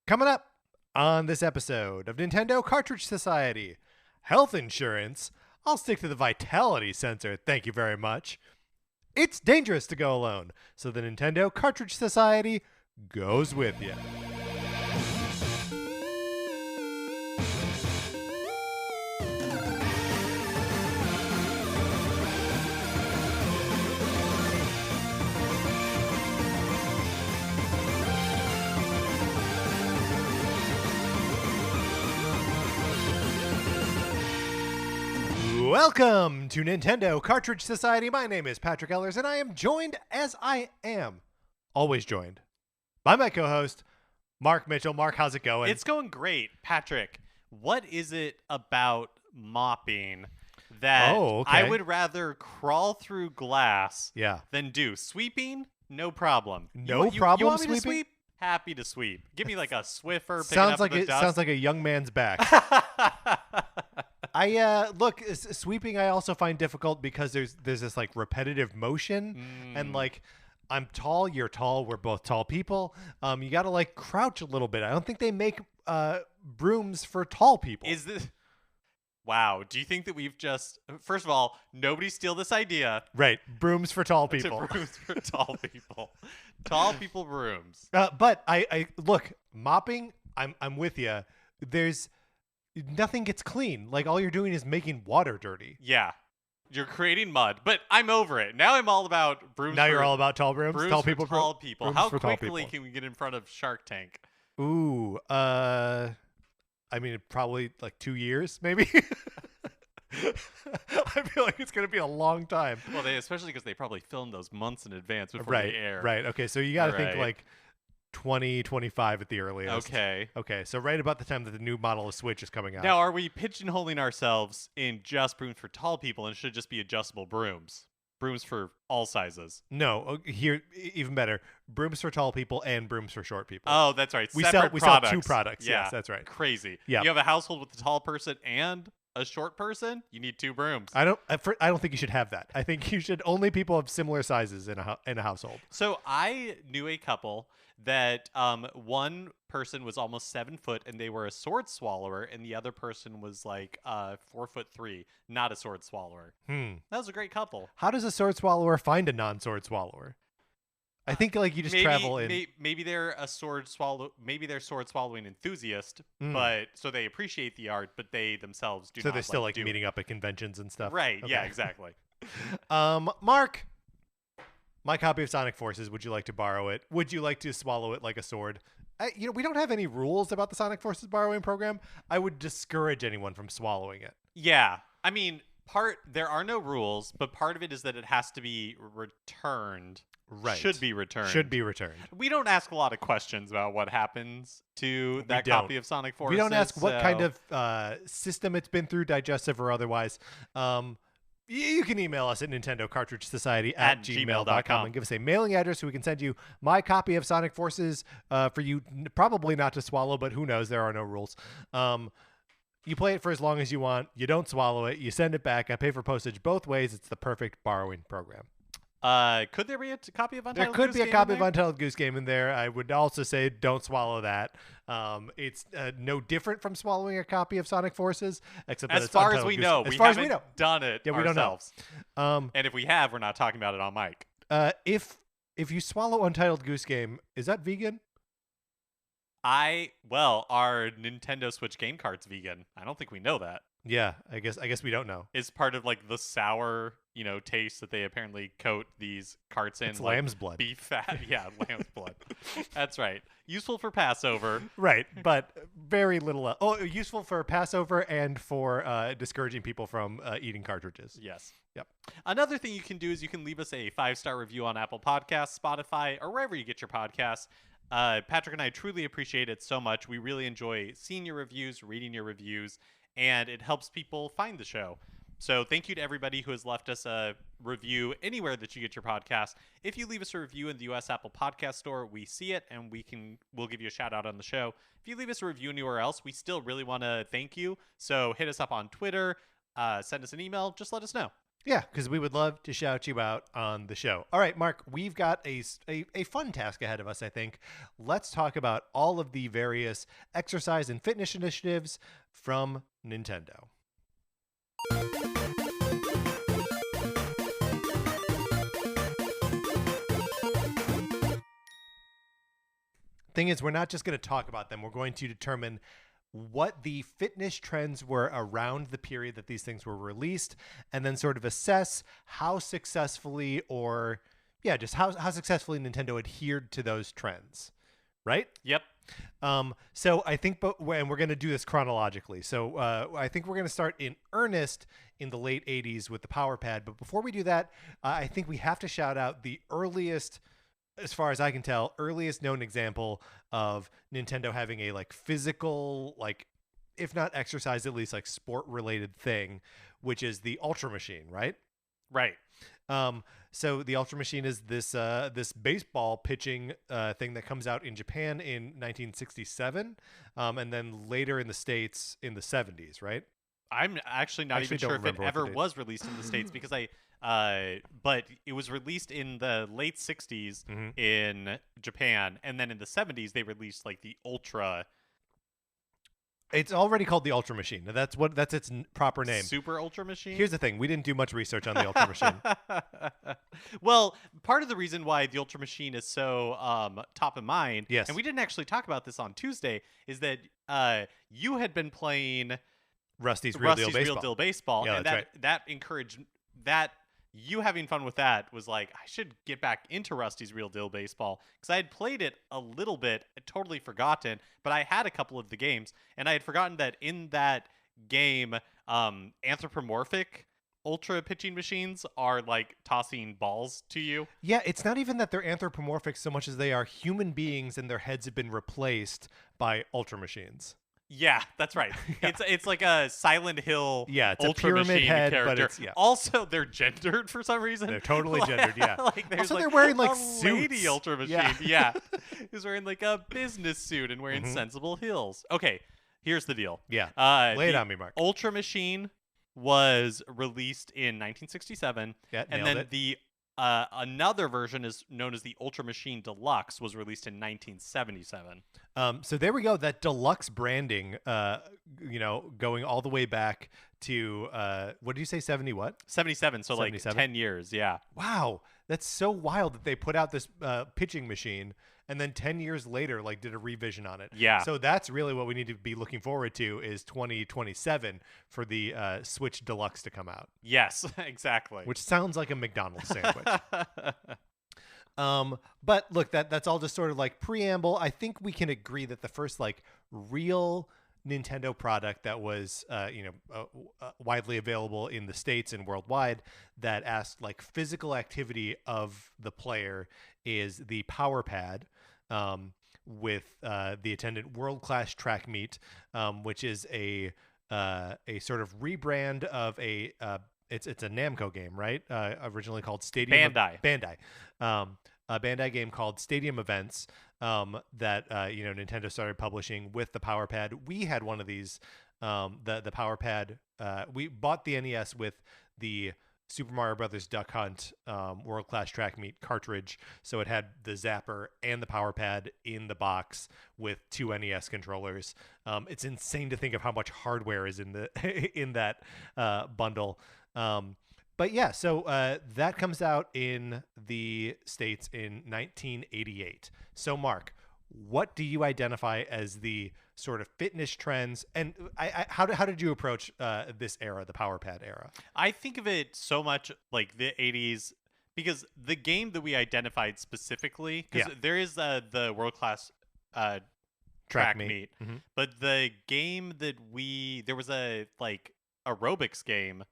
Coming up on this episode of Nintendo Cartridge Society, health insurance. I'll stick to the vitality sensor, thank you very much. It's dangerous to go alone, so the Nintendo Cartridge Society goes with you. Welcome to Nintendo Cartridge Society. My name is Patrick Ellers, and I am joined, as I am always joined, by my co-host, Mark Mitchell. Mark, how's it going? It's going great. Patrick, what is it about mopping that I would rather crawl through glass than do? Sweeping? No problem. No problem you want me sweeping? to sweep? Happy to sweep. Give me like a Swiffer. Sounds like a young man's back. Look, sweeping I also find difficult because there's this like repetitive motion and like I'm tall, you're tall, we're both tall people. You got to like crouch a little bit. I don't think they make brooms for tall people. Is this Wow, do you think that we've just first of all, nobody steal this idea. Right, brooms for tall people. Brooms for tall people. Tall people brooms. But I look, mopping, I'm with you. There's nothing gets clean. Like all you're doing is making water dirty. Yeah. You're creating mud, but I'm over it. Now I'm all about brooms. Now you're all about tall brooms, tall people. Tall people. How quickly can we get in front of Shark Tank? Ooh, I mean, probably like 2 years, maybe. I feel like it's going to be a long time. Well, especially because they probably filmed those months in advance before they air. Right. Okay. So you got to think like 2025 at the earliest. Okay. So right about the time that the new model of Switch is coming out. Now, are we pigeonholing ourselves in just brooms for tall people and should just be adjustable brooms? Brooms for all sizes. No, here even better. Brooms for tall people and brooms for short people. Oh, that's right. We sell two products. Yeah. Yes, that's right. Crazy. Yeah. You have a household with a tall person and a short person, you need two brooms. I don't think you should have that. I think you should only people of similar sizes in a household. So I knew a couple that one person was almost 7 foot and they were a sword swallower, and the other person was like 4'3", not a sword swallower. That was a great couple. How does a sword swallower find a non-sword swallower? I think like you just travel in. Maybe they're a sword swallow. Maybe they're sword swallowing enthusiast, but so they appreciate the art, but they themselves do not. So they're still like meeting up at conventions and stuff. Right? Okay. Yeah, exactly. Mark, my copy of Sonic Forces. Would you like to borrow it? Would you like to swallow it like a sword? We don't have any rules about the Sonic Forces borrowing program. I would discourage anyone from swallowing it. Yeah, I mean, there are no rules, but part of it is that it has to be returned. Right. Should be returned. We don't ask a lot of questions about what happens to that copy of Sonic Forces. We don't ask what kind of system it's been through, digestive or otherwise. You can email us at nintendocartridgesociety@gmail.com and give us a mailing address so we can send you my copy of Sonic Forces for you probably not to swallow, but who knows? There are no rules. You play it for as long as you want. You don't swallow it. You send it back. I pay for postage both ways. It's the perfect borrowing program. Could there be a copy of Untitled Goose Game? There could be a copy of Untitled Goose Game in there. I would also say don't swallow that. It's no different from swallowing a copy of Sonic Forces, except that as far as we know, we haven't done it ourselves. We don't know. And if we have, we're not talking about it on mic. If you swallow Untitled Goose Game, is that vegan? Our Nintendo Switch game cart's vegan. I don't think we know that. Yeah, I guess we don't know. It's part of like the sour, taste that they apparently coat these carts in. It's lamb's blood. Beef fat. Yeah, lamb's blood. That's right. Useful for Passover. Right, but very little. Useful for Passover and for discouraging people from eating cartridges. Yes. Yep. Another thing you can do is you can leave us a 5-star review on Apple Podcasts, Spotify, or wherever you get your podcasts. Patrick and I truly appreciate it so much. We really enjoy seeing your reviews, reading your reviews, and it helps people find the show. So thank you to everybody who has left us a review anywhere that you get your podcast. If you leave us a review in the US Apple Podcast Store, we see it and we'll give you a shout out on the show. If you leave us a review anywhere else, we still really want to thank you. So hit us up on Twitter, send us an email, just let us know. Yeah, because we would love to shout you out on the show. All right, Mark, we've got a fun task ahead of us, I think. Let's talk about all of the various exercise and fitness initiatives from Nintendo. Thing is, we're not just going to talk about them. We're going to determine what the fitness trends were around the period that these things were released, and then sort of assess how successfully just how successfully Nintendo adhered to those trends, right? Yep. So I think, and we're going to do this chronologically. So I think we're going to start in earnest in the late 80s with the Power Pad. But before we do that, I think we have to shout out the earliest, as far as I can tell, earliest known example of Nintendo having a like physical, like if not exercise, at least like sport related thing, which is the Ultra Machine, right? Right. So the Ultra Machine is this baseball pitching thing that comes out in Japan in 1967, and then later in the States in the 70s, right? I'm actually not even sure if it ever was released in the States because but it was released in the late 60s in Japan, and then in the 70s they released like the Ultra. It's already called the Ultra Machine. That's its proper name. Super Ultra Machine? Here's the thing. We didn't do much research on the Ultra Machine. Well, part of the reason why the Ultra Machine is so top of mind, yes, and we didn't actually talk about this on Tuesday, is that you had been playing Rusty's Real Deal Baseball, yeah, and that encouraged that. You having fun with that was like, I should get back into Rusty's Real Deal Baseball because I had played it a little bit, totally forgotten, but I had a couple of the games, and I had forgotten that in that game, anthropomorphic Ultra pitching machines are like tossing balls to you. Yeah, it's not even that they're anthropomorphic so much as they are human beings and their heads have been replaced by Ultra Machines. Yeah, that's right. Yeah. It's like a Silent Hill. Yeah, it's Ultra a pyramid Machine head, character. but it's Also, they're gendered for some reason. They're totally gendered. Yeah. Also, they're wearing like a suits. Lady Ultra Machine. Yeah, he's wearing like a business suit and wearing sensible heels. Okay, here's the deal. Yeah. Lay it on me, Mark. Ultra Machine was released in 1967. Yeah, and then the another version is known as the Ultra Machine Deluxe was released in 1977. So there we go. That deluxe branding, going all the way back to what did you say? 70 what? 77. So 77? like 10 years. Yeah. Wow, that's so wild that they put out this pitching machine and then 10 years later, like, did a revision on it. Yeah. So that's really what we need to be looking forward to is 2027 for the Switch Deluxe to come out. Yes, exactly. Which sounds like a McDonald's sandwich. But look, that's all just sort of like preamble. I think we can agree that the first like real Nintendo product that was widely available in the States and worldwide that asked like physical activity of the player is the Power Pad, with the attendant World Class Track Meet, which is a sort of rebrand of it's a Namco game, right? Originally called Stadium Bandai. A Bandai game called Stadium Events, that Nintendo started publishing with the Power Pad. We had one of these, the Power Pad. We bought the NES with the Super Mario Brothers Duck Hunt World Class Track Meet cartridge, so it had the Zapper and the Power Pad in the box with two NES controllers. It's insane to think of how much hardware is in the in that bundle. But yeah, so that comes out in the States in 1988. So Mark, what do you identify as the sort of fitness trends, and how did you approach this era, the Power Pad era? I think of it so much like the 80s because the game that we identified specifically, because there is the World Class Track Meet, but the game that there was a like aerobics game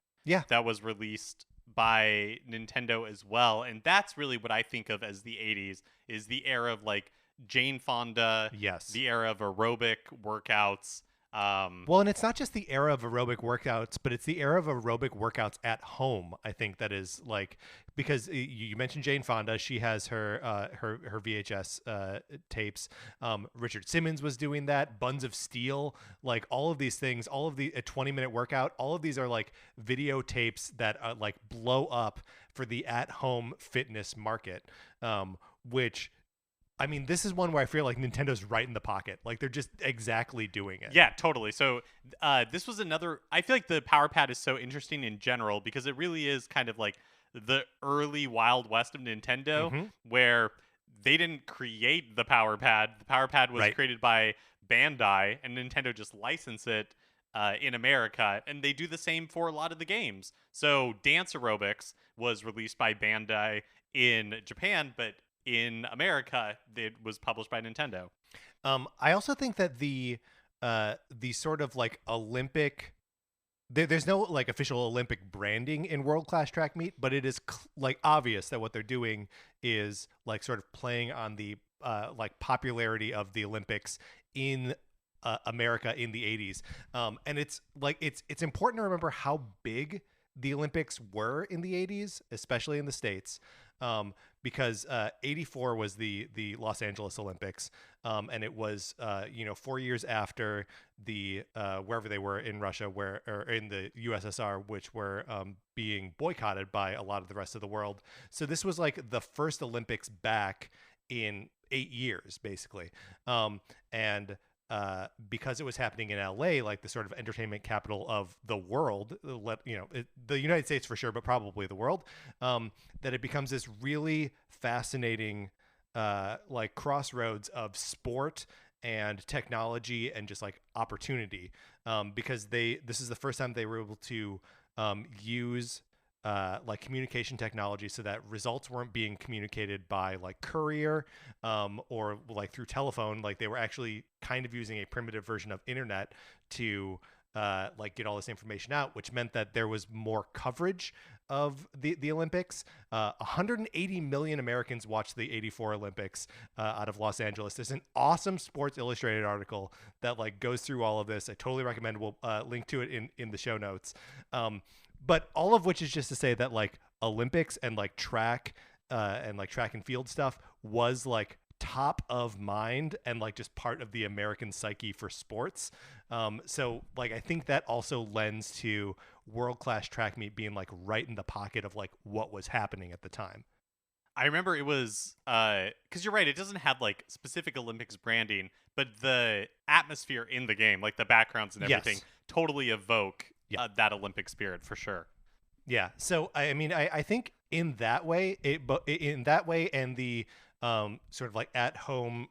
that was released by Nintendo as well, and that's really what I think of as the 80s is the era of like Jane Fonda, yes, the era of aerobic workouts, Well, and it's not just the era of aerobic workouts, but it's the era of aerobic workouts at home. I think that is like because you mentioned Jane Fonda. She has her VHS tapes. Richard Simmons was doing that. Buns of Steel, like all of these things, all of the a 20-minute workout. All of these are like videotapes that like blow up for the at-home fitness market, which. I mean, this is one where I feel like Nintendo's right in the pocket. Like they're just exactly doing it. Yeah, totally. So this was another. I feel like the Power Pad is so interesting in general because it really is kind of like the early Wild West of Nintendo, where they didn't create the Power Pad. The Power Pad was created by Bandai, and Nintendo just licensed it in America, and they do the same for a lot of the games. So Dance Aerobics was released by Bandai in Japan, but in America, it was published by Nintendo. I also think that the sort of like Olympic, there's no like official Olympic branding in World Class Track Meet, but it is like obvious that what they're doing is like sort of playing on the like popularity of the Olympics in America in the 80s. And it's like it's important to remember how big the Olympics were in the 80s, especially in the States. Because 84 was the Los Angeles Olympics, and it was 4 years after the wherever they were in Russia, or in the USSR, which were being boycotted by a lot of the rest of the world. So this was like the first Olympics back in 8 years, basically, and. Because it was happening in LA, like the sort of entertainment capital of the world, the United States for sure, but probably the world, that it becomes this really fascinating, like crossroads of sport and technology and just like opportunity, because this is the first time they were able to use like communication technology so that results weren't being communicated by like courier or like through telephone. Like they were actually kind of using a primitive version of internet to like get all this information out, which meant that there was more coverage of the Olympics. 180 million Americans watched the 84 Olympics out of Los Angeles. There's an awesome Sports Illustrated article that like goes through all of this. I totally recommend. We'll link to it in the show notes. But all of which is just to say that like Olympics and like track and field stuff was like top of mind and like just part of the American psyche for sports. So like I think that also lends to World Class Track Meet being like right in the pocket of like what was happening at the time. I remember it was because you're right, it doesn't have like specific Olympics branding, but the atmosphere in the game, like the backgrounds and everything, totally evoke that Olympic spirit for sure. Yeah. So I mean, I think in that way, and the sort of like at home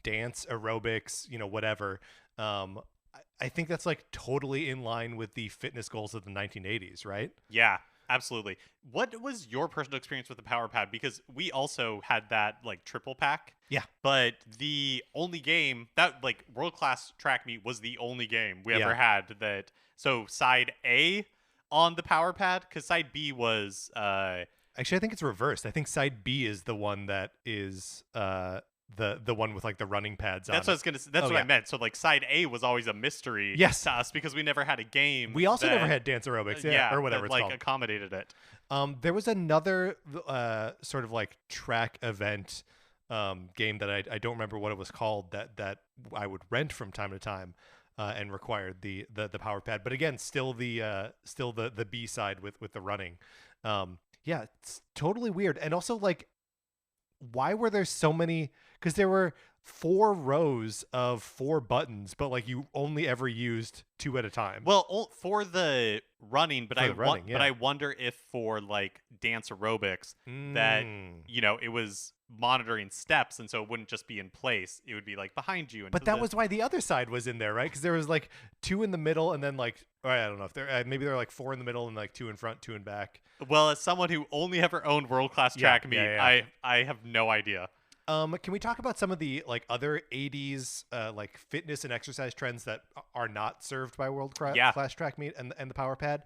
dance aerobics, whatever. I think that's like totally in line with the fitness goals of the 1980s, right? Yeah, absolutely. What was your personal experience with the Power Pad? Because we also had that like triple pack. Yeah. But the only game that like World Class Track Meet was the only game we ever had that. So side A on the Power Pad, because side B was actually I think it's reversed. I think side B is the one that is the one with like the running pads that's on. What I was gonna. That's what I meant. So like side A was always a mystery to us because we never had a game. We also never had dance aerobics, or whatever it's called. Accommodated it. There was another sort of like track event game that I don't remember what it was called that I would rent from time to time. And required the Power Pad, but again, still the B side with the running. Yeah, it's totally weird. And also, like, why were there so many? Because there were 4 rows of 4 buttons, but like you only ever used 2 at a time. Well, for the running, but but I wonder if for like dance aerobics that it was monitoring steps, and so it wouldn't just be in place; it would be like behind you. But that was why the other side was in there, right? Because there was like 2 in the middle, and then like I don't know if there maybe there are like 4 in the middle and like 2 in front, 2 in back. Well, as someone who only ever owned World Class Track Meet, I have no idea. Can we talk about some of the like other 80s like fitness and exercise trends that are not served by World Class Track Meet and the Power Pad?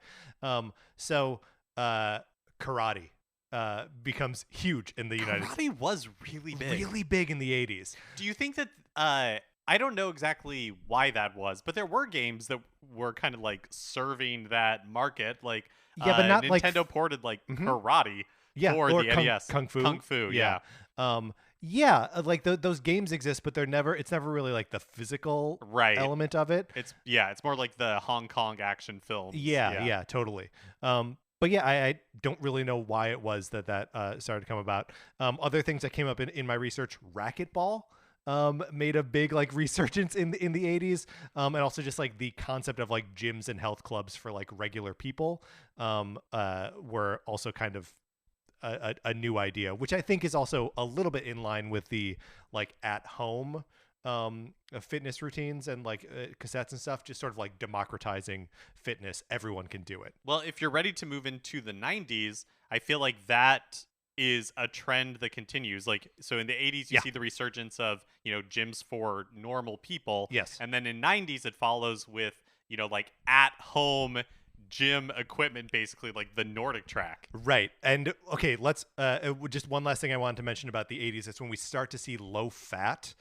So karate becomes huge in the United States. Karate was really big. Really big in the 80s. Do you think that I don't know exactly why that was, but there were games that were kind of like serving that market. Like Yeah, but not like Nintendo ported like Mhm. Karate Yeah, for or the NES. Kung Fu. Kung Fu, Yeah. yeah. Yeah, like those games exist, but it's never really like the physical Right. element of it. It's more like the Hong Kong action films. Yeah, yeah, totally. But yeah, I don't really know why it was that started to come about. Other things that came up in my research, racquetball made a big like resurgence in the 80s, and also just like the concept of like gyms and health clubs for like regular people were also kind of a new idea, which I think is also a little bit in line with the like at home fitness routines and like cassettes and stuff, just sort of like democratizing fitness. Everyone can do it. Well, if you're ready to move into the 90s, I feel like that is a trend that continues. Like, so in the 80s, you Yeah. see the resurgence of, gyms for normal people. Yes. And then in 90s, it follows with, like at home gym equipment, basically like the Nordic Track. Right. And okay, let's just one last thing I wanted to mention about the 80s. It's when we start to see low fat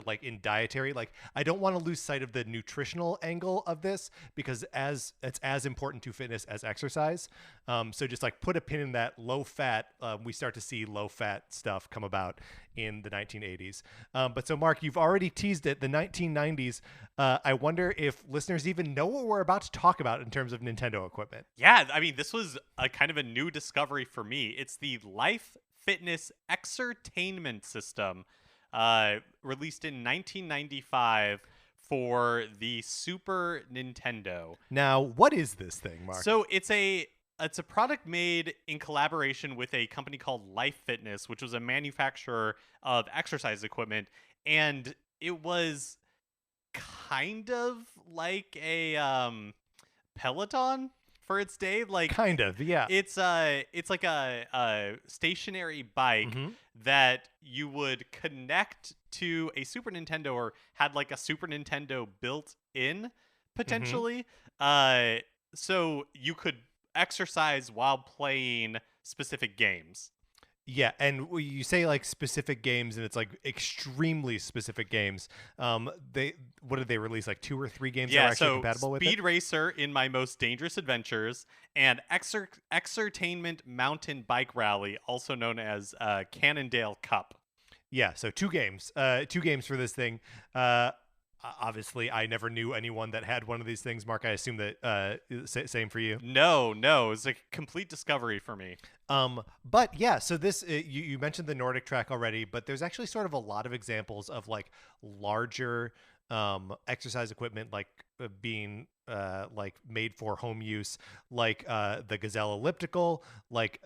like in dietary. Like, I don't want to lose sight of the nutritional angle of this, because it's as important to fitness as exercise. So just like put a pin in that low fat. We start to see low fat stuff come about in the 1980s. But so Mark, you've already teased it, the 1990s. I wonder if listeners even know what we're about to talk about in terms of Nintendo equipment. Yeah, I mean, this was a kind of a new discovery for me. It's the Life Fitness Exertainment System, released in 1995 for the Super Nintendo. Now, what is this thing, Mark? So it's a product made in collaboration with a company called Life Fitness, which was a manufacturer of exercise equipment, and it was kind of like a Peloton for its day. Like, kind of, yeah. it's like a stationary bike Mhm. that you would connect to a Super Nintendo, or had like a Super Nintendo built in potentially. So you could exercise while playing specific games. Yeah, and you say like specific games, and it's like extremely specific games. What did they release? Like 2 or 3 games that are actually compatible with it? Speed Racer in My Most Dangerous Adventures, and Exertainment Mountain Bike Rally, also known as Cannondale Cup. Yeah, so 2 games. 2 games for this thing. Obviously, I never knew anyone that had one of these things. Mark, I assume that same for you. No, it's a complete discovery for me. But yeah, so this you mentioned the Nordic Track already, but there's actually sort of a lot of examples of like larger exercise equipment like being like made for home use, like the Gazelle elliptical, like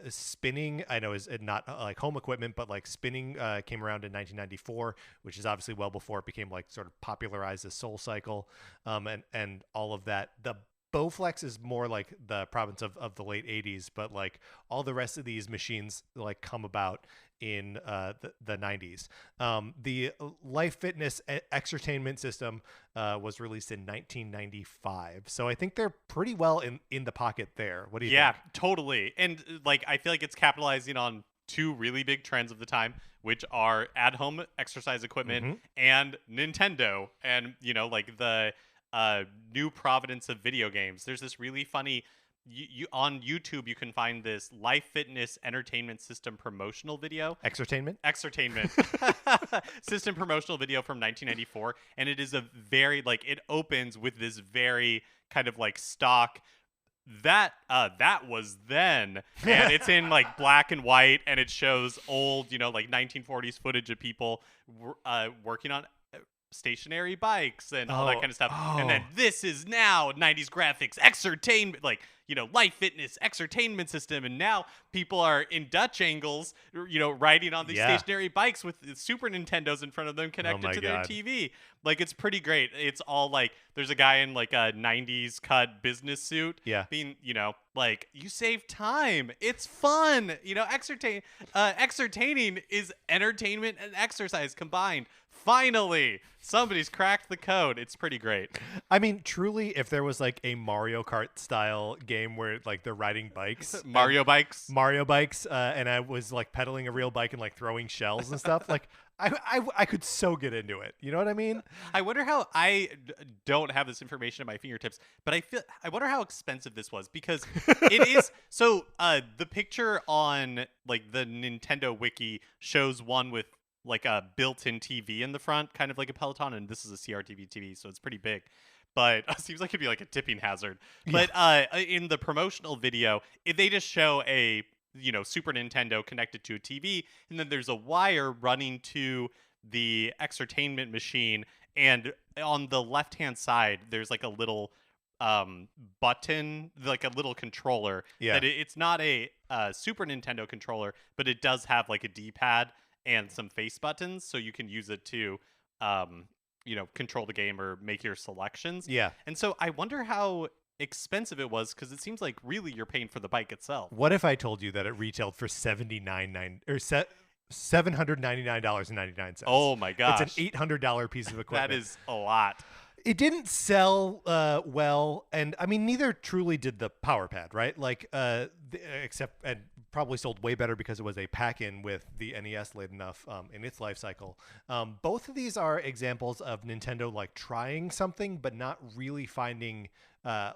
spinning. I know is not like home equipment, but like spinning came around in 1994, which is obviously well before it became like sort of popularized as Soul Cycle, and all of that. The Bowflex is more like the province of the late 80s, but like all the rest of these machines like come about in the 90s. The Life Fitness Exertainment System was released in 1995, so I think they're pretty well in the pocket there. What do you think? Yeah, totally. And like, I feel like it's capitalizing on 2 really big trends of the time, which are at-home exercise equipment and Nintendo, and like the new providence of video games. There's this really funny, you on YouTube, you can find this Life Fitness Entertainment System promotional video. Exertainment System promotional video from 1994, and it is a very like, it opens with this very kind of like stock that was then, and it's in like black and white, and it shows old like 1940s footage of people working on stationary bikes and all that kind of stuff. And then this is now 90s graphics exertainment, like Life Fitness Exertainment System, and now people are in Dutch angles riding on these stationary bikes with Super Nintendos in front of them connected to their TV. Like, it's pretty great. It's all like, there's a guy in like a 90s cut business suit being like, you save time, it's fun, exertaining is entertainment and exercise combined. Finally, somebody's cracked the code. It's pretty great. I mean, truly, if there was like a Mario Kart style game where like they're riding bikes, Mario bikes. and I was like pedaling a real bike and like throwing shells and stuff, like I could so get into it. You know what I mean? I wonder how don't have this information at my fingertips, but I wonder how expensive this was because it is so the picture on like the Nintendo wiki shows one with like a built-in TV in the front, kind of like a Peloton, and this is a CRTV TV, so it's pretty big. But it seems like it'd be like a tipping hazard. Yeah. But in the promotional video, they just show a Super Nintendo connected to a TV, and then there's a wire running to the exertainment machine, and on the left-hand side, there's like a little button, like a little controller. Yeah. That it's not a Super Nintendo controller, but it does have like a D-pad and some face buttons, so you can use it to control the game or make your selections. Yeah. And so I wonder how expensive it was, because it seems like really you're paying for the bike itself. What if I told you that it retailed for $799.99? Oh my gosh. It's an $800 piece of equipment. That is a lot. It didn't sell well, and I mean, neither truly did the Power Pad, right? Like, except, and probably sold way better because it was a pack-in with the NES late enough in its life cycle. Both of these are examples of Nintendo like trying something, but not really finding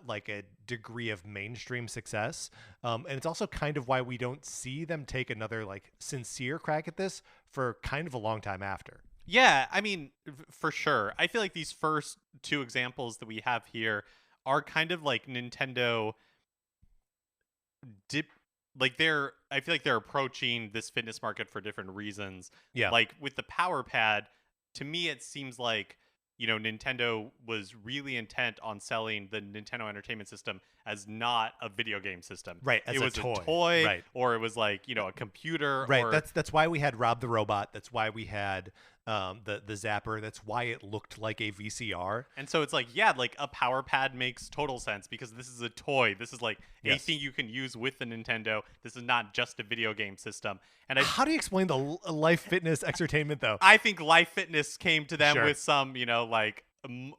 like a degree of mainstream success. And it's also kind of why we don't see them take another like sincere crack at this for kind of a long time after. Yeah, I mean, for sure. I feel like these first two examples that we have here are kind of like Nintendo I feel like they're approaching this fitness market for different reasons. Yeah. Like with the Power Pad, to me it seems like Nintendo was really intent on selling the Nintendo Entertainment System as not a video game system. Right, as it a was toy. Right. Or it was like, a computer. Right. Or, That's why we had Rob the Robot. That's why we had the Zapper. That's why it looked like a VCR. and so it's like, yeah, like a Power Pad makes total sense because this is a toy. This is like Yes. anything you can use with the Nintendo. This is not just a video game system. And How do you explain the Life Fitness Entertainment though? I think Life Fitness came to them Sure. with some, like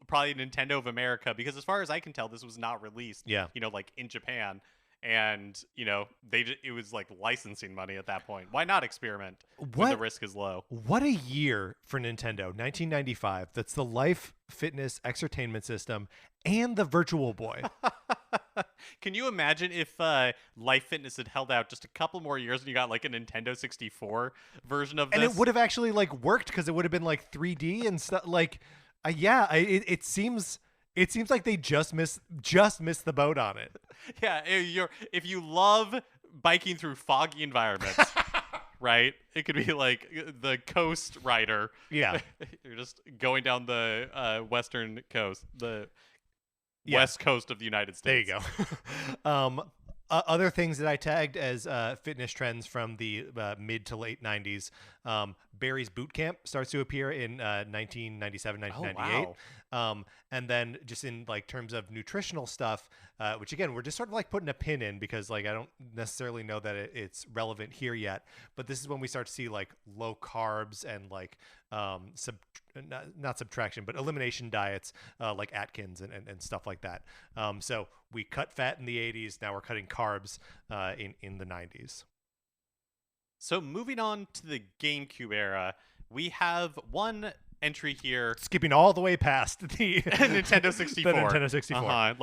probably Nintendo of America, because as far as I can tell, this was not released, Yeah. Like in Japan. And, it was like licensing money at that point. Why not experiment when the risk is low? What a year for Nintendo, 1995. That's the Life Fitness Entertainment System and the Virtual Boy. Can you imagine if Life Fitness had held out just a couple more years and you got like a Nintendo 64 version of this? And it would have actually like worked because it would have been like 3D and stuff. Like, it seems like they just missed the boat on it. Yeah, if you love biking through foggy environments, right? It could be like the Coast Rider. Yeah. You're just going down the western coast, the Yeah. west coast of the United There you States. go. Other things that I tagged as fitness trends from the mid to late 90s. Barry's Boot Camp starts to appear in 1997, 1998. wow. And then just in like terms of nutritional stuff, which again, we're just sort of like putting a pin in because like I don't necessarily know that it's relevant here yet. But this is when we start to see like low carbs and like not subtraction, but elimination diets like Atkins and stuff like that. So we cut fat in the 80s. Now we're cutting carbs in the 90s. So moving on to the GameCube era, we have one entry here. Skipping all the way past the Nintendo 64. The Nintendo 64.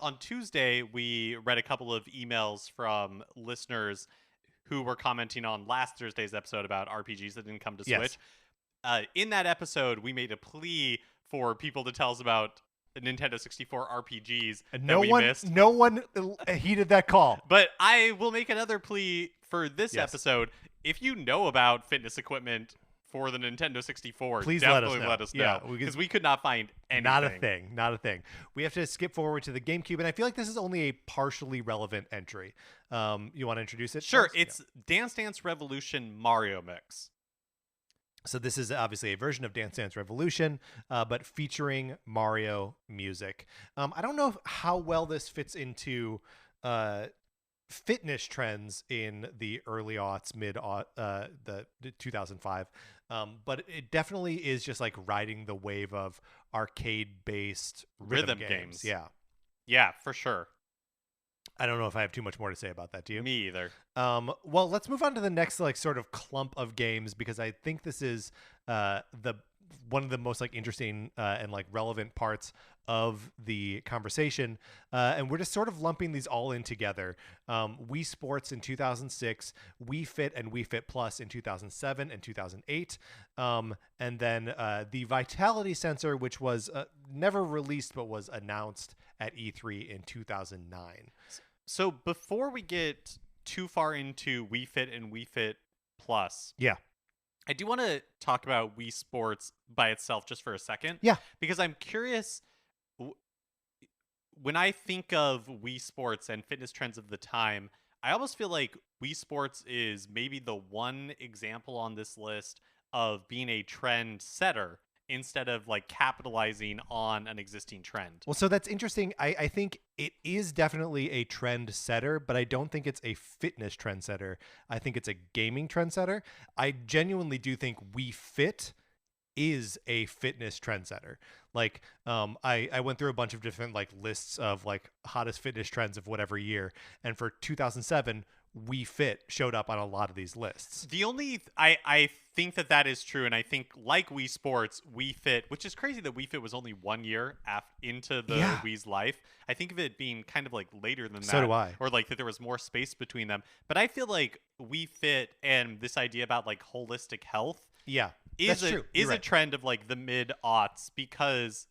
On Tuesday, we read a couple of emails from listeners who were commenting on last Thursday's episode about RPGs that didn't come to Switch. Yes. In that episode, we made a plea for people to tell us about Nintendo 64 RPGs And that we missed. no one heeded that call. But I will make another plea for this Yes. episode. If you know about fitness equipment for the Nintendo 64, Please definitely let let us us know. know. Yeah, Because we could not find anything. Not a thing. We have to skip forward to the GameCube, and I feel like this is only a partially relevant entry. You want to introduce it? Sure, folks? it's Dance Dance Revolution Mario Mix. So this is obviously a version of Dance Dance Revolution, but featuring Mario music. I don't know how well this fits into fitness trends in the early aughts, the 2005. But it definitely is just like riding the wave of arcade-based rhythm games. Yeah. Yeah, for sure. I don't know if I have too much more to say about that. Do you? Me either. Well, let's move on to the next like sort of clump of games because I think this is the one of the most like interesting and like relevant parts of the conversation, and we're just sort of lumping these all in together. Wii Sports in 2006, Wii Fit and Wii Fit Plus in 2007 and 2008, and then the Vitality sensor, which was never released but was announced at E3 in 2009. So before we get too far into Wii Fit and Wii Fit Plus, Yeah. I do want to talk about Wii Sports by itself just for a second. Yeah. Because I'm curious, when I think of Wii Sports and fitness trends of the time, I almost feel like Wii Sports is maybe the one example on this list of being a trend setter instead of like capitalizing on an existing trend. Well, so that's interesting. I think it is definitely a trend setter, but I don't think it's a fitness trend setter. I think it's a gaming trend setter. I genuinely do think Wii Fit is a fitness trendsetter. Like, I went through a bunch of different like lists of like hottest fitness trends of whatever year, and for 2007, Wii Fit showed up on a lot of these lists. The only I think that is true, and I think like Wii Sports, Wii Fit, which is crazy that Wii Fit was only 1 year into the Wii's life. I think of it being kind of like later than that. So do I. Or like that there was more space between them. But I feel like Wii Fit and this idea about like holistic health, Yeah, is that's true. is You're a right. trend of like the mid-aughts because,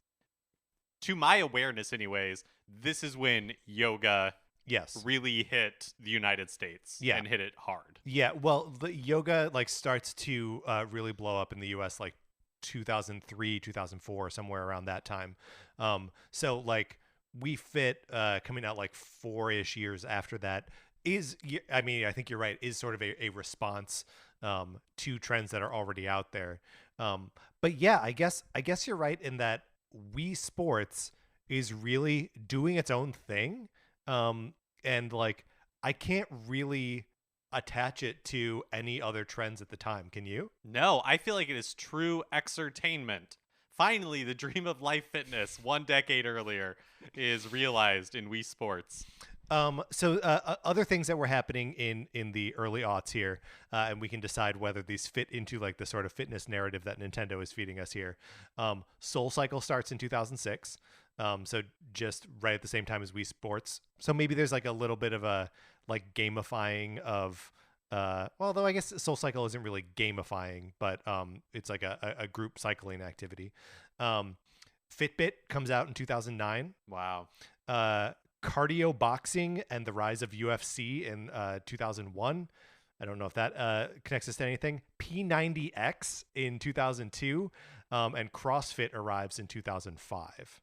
to my awareness, anyways, this is when yoga Yes. really hit the United States Yeah. and hit it hard. Yeah, well, the yoga like starts to really blow up in the U.S. like 2003, 2004, somewhere around that time. So like Wii Fit coming out like 4-ish years after that is, I mean, I think you're right, is sort of a response to trends that are already out there. But yeah, I guess you're right in that Wii Sports is really doing its own thing. And like I can't really attach it to any other trends at the time. Can you? No, I feel like it is true exertainment. Finally, the dream of life fitness 1 decade earlier is realized in Wii Sports. So other things that were happening in the early aughts here, and we can decide whether these fit into like the sort of fitness narrative that Nintendo is feeding us here. Soul Cycle starts in 2006. So just right at the same time as Wii Sports. So maybe there's like a little bit of a like gamifying of, well, although I guess Soul Cycle isn't really gamifying, but it's like a group cycling activity. Fitbit comes out in 2009. Wow. Cardio boxing and the rise of UFC in 2001. I don't know if that connects us to anything. P90X in 2002, and CrossFit arrives in 2005.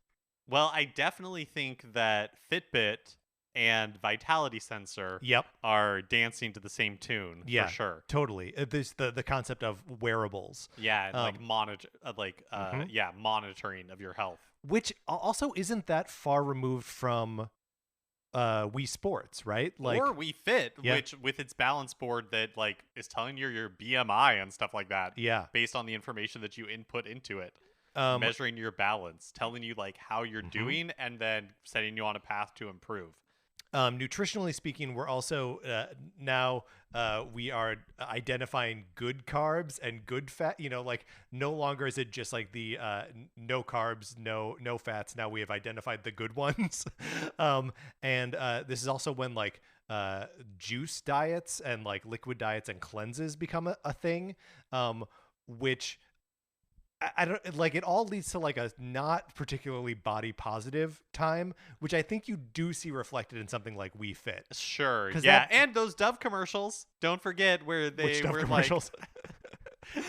Well, I definitely think that Fitbit and Vitality Sensor Yep. are dancing to the same tune, Yeah, for sure. totally. There's the concept of wearables, Yeah, and like mhm. monitoring of your health. which also isn't that far removed from Wii Sports, right? Like, Or Wii Fit, Yeah. which with its balance board that like is telling you your BMI and stuff like that yeah. based on the information that you input into it. Um, Measuring your balance, telling you like how you're Mhm. doing, and then setting you on a path to improve. Nutritionally speaking, we're also now we are identifying good carbs and good fat. You know, like no longer is it just like the no carbs, no fats. Now we have identified the good ones, and this is also when like juice diets and like liquid diets and cleanses become a thing, which. I don't like it all leads to like a not particularly body positive time, which I think you do see reflected in something like Wii Fit. Sure, 'Cause yeah, that- and those Dove commercials. Don't forget where they Which Dove were commercials?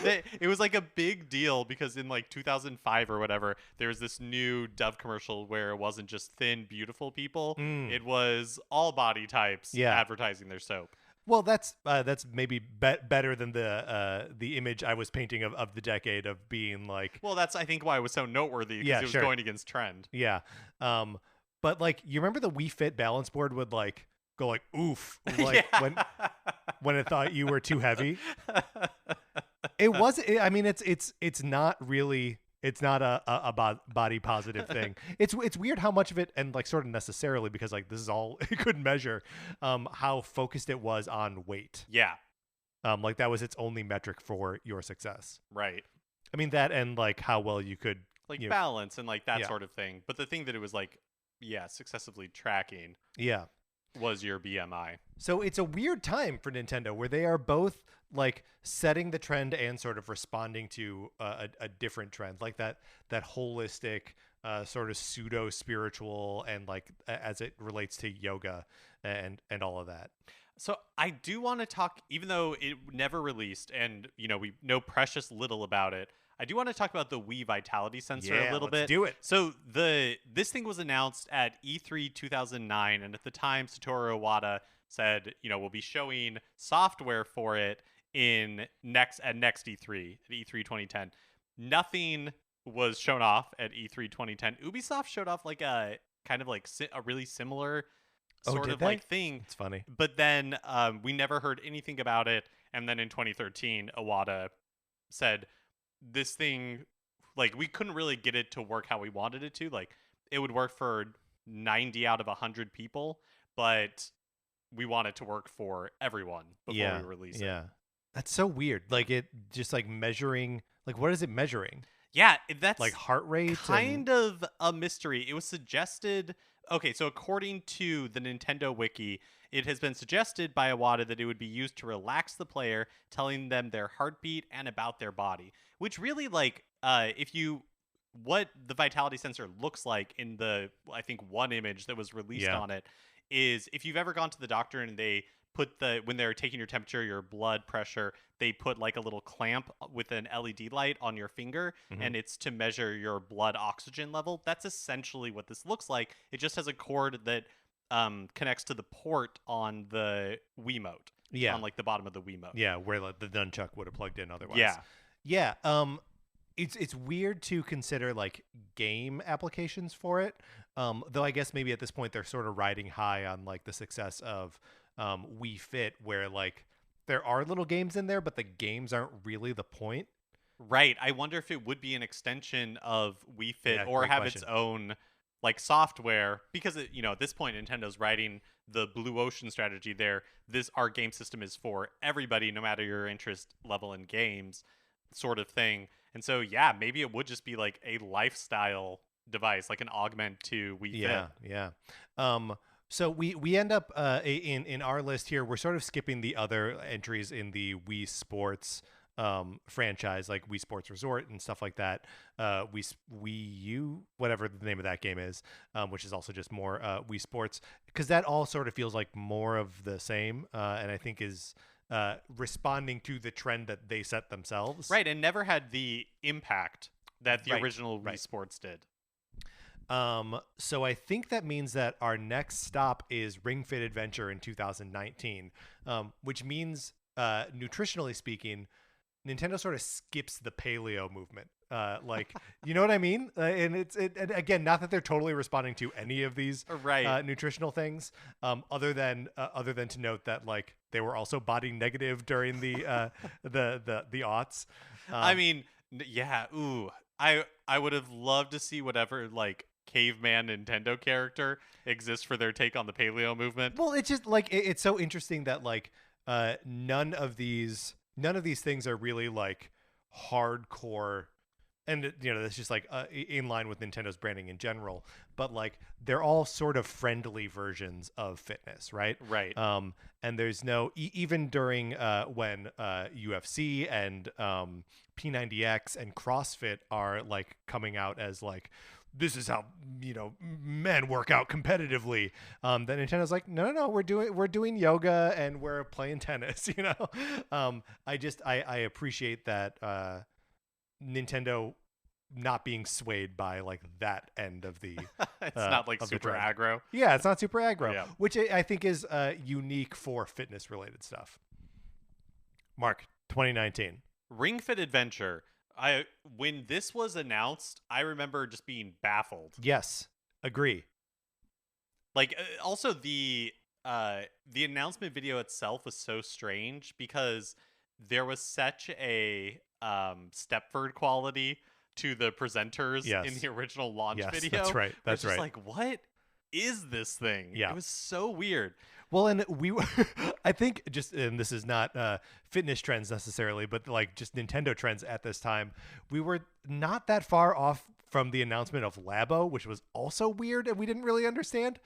like, it was like a big deal because in like 2005 or whatever, there was this new Dove commercial where it wasn't just thin, beautiful people; Mm. it was all body types Yeah. advertising their soap. Well, that's maybe better than the image I was painting of the decade of being like, Well, that's I think why it was so noteworthy because Yeah, it was sure. going against trend. yeah. But like you remember the Wii Fit balance board would like go like oof like Yeah. when it thought you were too heavy. It was. I mean, it's not really. It's not a body positive thing. It's weird how much of it, and like sort of necessarily, because like this is all it could measure, how focused it was on weight. Yeah, Like that was its only metric for your success. right. I mean that, and like how well you could Like you know, balance and like that Yeah. sort of thing. But the thing that it was like, yeah, successively tracking yeah. was your BMI. So it's a weird time for Nintendo where they are both like setting the trend and sort of responding to a different trend, like that holistic sort of pseudo spiritual, and like as it relates to yoga and all of that. So I do want to talk, even though it never released, and we know precious little about it. I do want to talk about the Wii Vitality sensor a little let's bit. do it. So this thing was announced at E3 2009, and at the time Satoru Iwata said, we'll be showing software for it at next E3 at E3 2010. Nothing was shown off at E3 2010. Ubisoft showed off like a kind of like a really similar sort did of they? like thing. It's funny. But then we never heard anything about it. And then in 2013, Iwata said this thing, like, we couldn't really get it to work how we wanted it to. Like, it would work for 90 out of 100 people, but we want it to work for everyone before we release it. Yeah. That's so weird. Like it just like measuring, like what is it measuring? Yeah, that's Like heart rate? kind of a mystery. It was suggested. Okay, so according to the Nintendo Wiki, it has been suggested by Iwata that it would be used to relax the player, telling them their heartbeat and about their body. Which really, like, what the vitality sensor looks like in the, I think, one image that was released on it is, if you've ever gone to the doctor and they put when they're taking your temperature, your blood pressure, they put like a little clamp with an LED light on your finger, and it's to measure your blood oxygen level. That's essentially what this looks like. It just has a cord that connects to the port on the Wiimote. Yeah. On like the bottom of the Wiimote. Yeah, where like, the nunchuck would have plugged in otherwise. Yeah. Yeah. It's weird to consider like game applications for it. Though I guess maybe at this point they're sort of riding high on like the success of Wii Fit, where like there are little games in there, but the games aren't really the point. Right. I wonder if it would be an extension of Wii Fit, Yeah, or great have question. its own like software, because at this point Nintendo's riding the blue ocean strategy there. Our game system is for everybody, no matter your interest level in games, sort of thing. And so yeah, maybe it would just be like a lifestyle device, like an augment to Wii Fit. Yeah. So we end up in our list here. We're sort of skipping the other entries in the Wii Sports franchise, like Wii Sports Resort and stuff like that. Wii U, whatever the name of that game is, which is also just more Wii Sports, because that all sort of feels like more of the same, and I think is responding to the trend that they set themselves. Right, and never had the impact that the Right, original Wii right. Sports did. So I think that means that our next stop is Ring Fit Adventure in 2019, which means, nutritionally speaking, Nintendo sort of skips the paleo movement. Like, you know what I mean? And and again, not that they're totally responding to any of these Right. nutritional things, other than to note that like they were also body negative during the aughts. I mean, yeah. Ooh, I would have loved to see whatever like caveman Nintendo character exists for their take on the paleo movement. Well, it's just like it's so interesting that like none of these things are really like hardcore, and that's just like in line with Nintendo's branding in general. But like they're all sort of friendly versions of fitness, right? Right. And there's no even during when UFC and P90X and CrossFit are like coming out as like, this is how men work out competitively. Then Nintendo's like, no, we're doing yoga and we're playing tennis. I appreciate that Nintendo not being swayed by like that end of the. It's not like of the super trend. aggro. Yeah, it's not super aggro, Yeah. which I think is unique for fitness related stuff. Mark, 2019. Ring Fit Adventure. When this was announced, I remember just being baffled. Yes, agree. Like, also the announcement video itself was so strange because there was such a Stepford quality to the presenters in Yes. the original launch Yes, video. that's right. Where it's That's just right. like, what is this thing? Yeah. It was so weird. Well, and we were, I think just, and this is not fitness trends necessarily, but like just Nintendo trends at this time, we were not that far off from the announcement of Labo, which was also weird and we didn't really understand.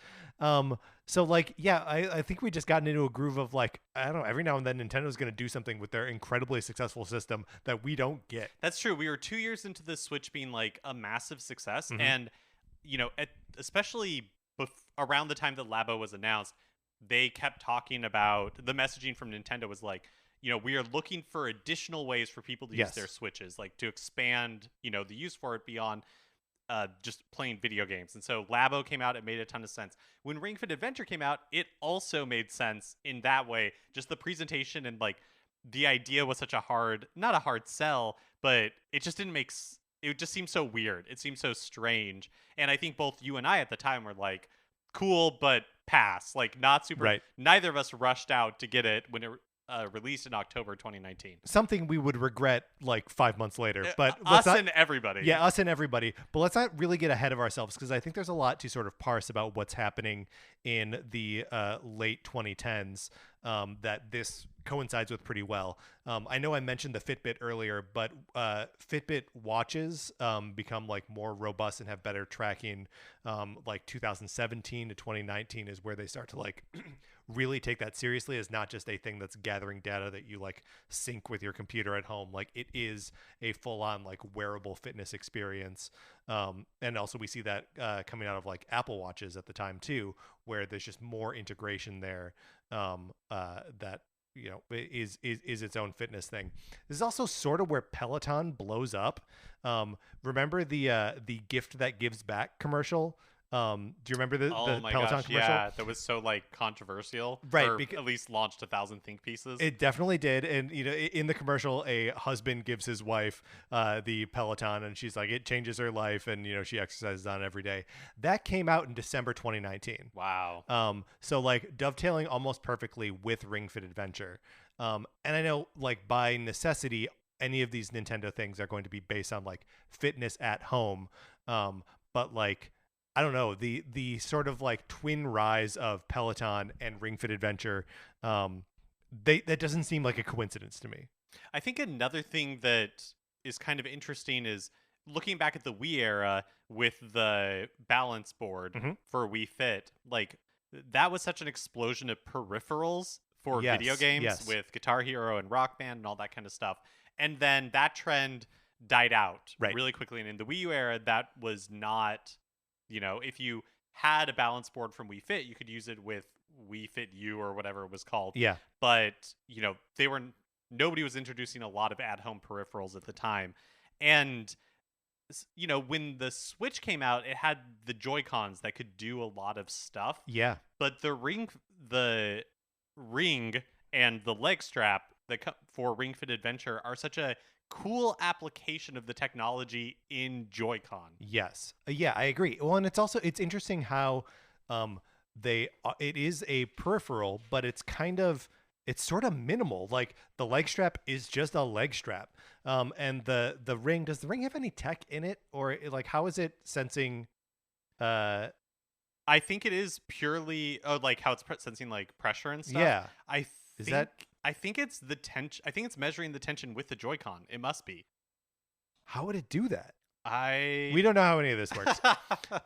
So like, yeah, I think we just gotten into a groove of like, I don't know, every now and then Nintendo's going to do something with their incredibly successful system that we don't get. That's true. We were 2 years into the Switch being like a massive success, Mhm. and especially around the time that Labo was announced, they kept talking about the messaging from Nintendo was like, we are looking for additional ways for people to use Yes. their Switches, like to expand, the use for it beyond just playing video games. And so Labo came out, it made a ton of sense. When Ring Fit Adventure came out, it also made sense in that way. Just the presentation and like the idea was such not a hard sell, but it just didn't it just seemed so weird. It seemed so strange. And I think both you and I at the time were like, cool, but pass. Like not super. Right. Neither of us rushed out to get it when it released in October 2019. Something we would regret like 5 months later, but us and everybody. Yeah, us and everybody. But let's not really get ahead of ourselves because I think there's a lot to sort of parse about what's happening in the late 2010s that this coincides with pretty well. I know I mentioned the Fitbit earlier, but Fitbit watches become like more robust and have better tracking. Like 2017 to 2019 is where they start to like really take that seriously as not just a thing that's gathering data that you like sync with your computer at home. Like it is a full-on like wearable fitness experience. And also we see that coming out of like Apple Watches at the time too, where there's just more integration there that is its own fitness thing. This is also sort of where Peloton blows up. Remember the gift that gives back commercial? Do you remember the Oh my Peloton gosh, commercial? yeah, that was so like controversial. Right, or at least launched 1,000 think pieces. It definitely did. And in the commercial, a husband gives his wife the Peloton, and she's like, it changes her life, and she exercises on it every day. That came out in December 2019. Wow. So like dovetailing almost perfectly with Ring Fit Adventure. And I know like by necessity, any of these Nintendo things are going to be based on like fitness at home. But like, I don't know, the sort of like twin rise of Peloton and Ring Fit Adventure, that doesn't seem like a coincidence to me. I think another thing that is kind of interesting is looking back at the Wii era with the balance board Mhm. for Wii Fit. Like that was such an explosion of peripherals for Yes, video games yes. with Guitar Hero and Rock Band and all that kind of stuff. And then that trend died out Right. really quickly. And in the Wii U era, that was not, if you had a balance board from Wii Fit, you could use it with Wii Fit U or whatever it was called. Yeah. But, nobody was introducing a lot of at-home peripherals at the time. And, when the Switch came out, it had the Joy-Cons that could do a lot of stuff. Yeah. But the ring and the leg strap for Ring Fit Adventure are such a cool application of the technology in Joy-Con. Yes. Yeah, I agree. Well, and it's interesting how it is a peripheral, but it's sort of minimal. Like the leg strap is just a leg strap. And the ring, does the ring have any tech in it, or like how is it sensing I think it is purely like how it's sensing like pressure and stuff. Yeah. I think it's the tension. I think it's measuring the tension with the Joy-Con. It must be. How would it do that? We We don't know how any of this works.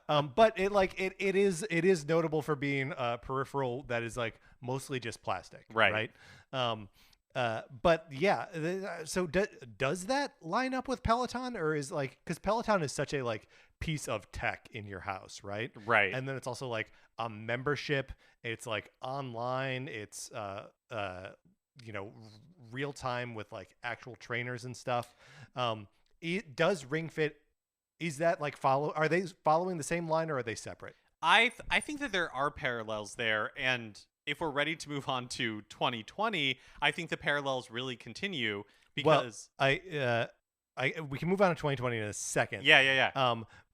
But it is notable for being a peripheral that is like mostly just plastic. Right. But yeah, so does that line up with Peloton, or is like, because Peloton is such a like piece of tech in your house, right? Right. And then it's also like a membership. It's like online. It's real time with like actual trainers and stuff. Does Ring Fit, is that like are they following the same line, or are they separate? I think that there are parallels there, and if we're ready to move on to 2020, I think the parallels really continue because we can move on to 2020 in a second. yeah.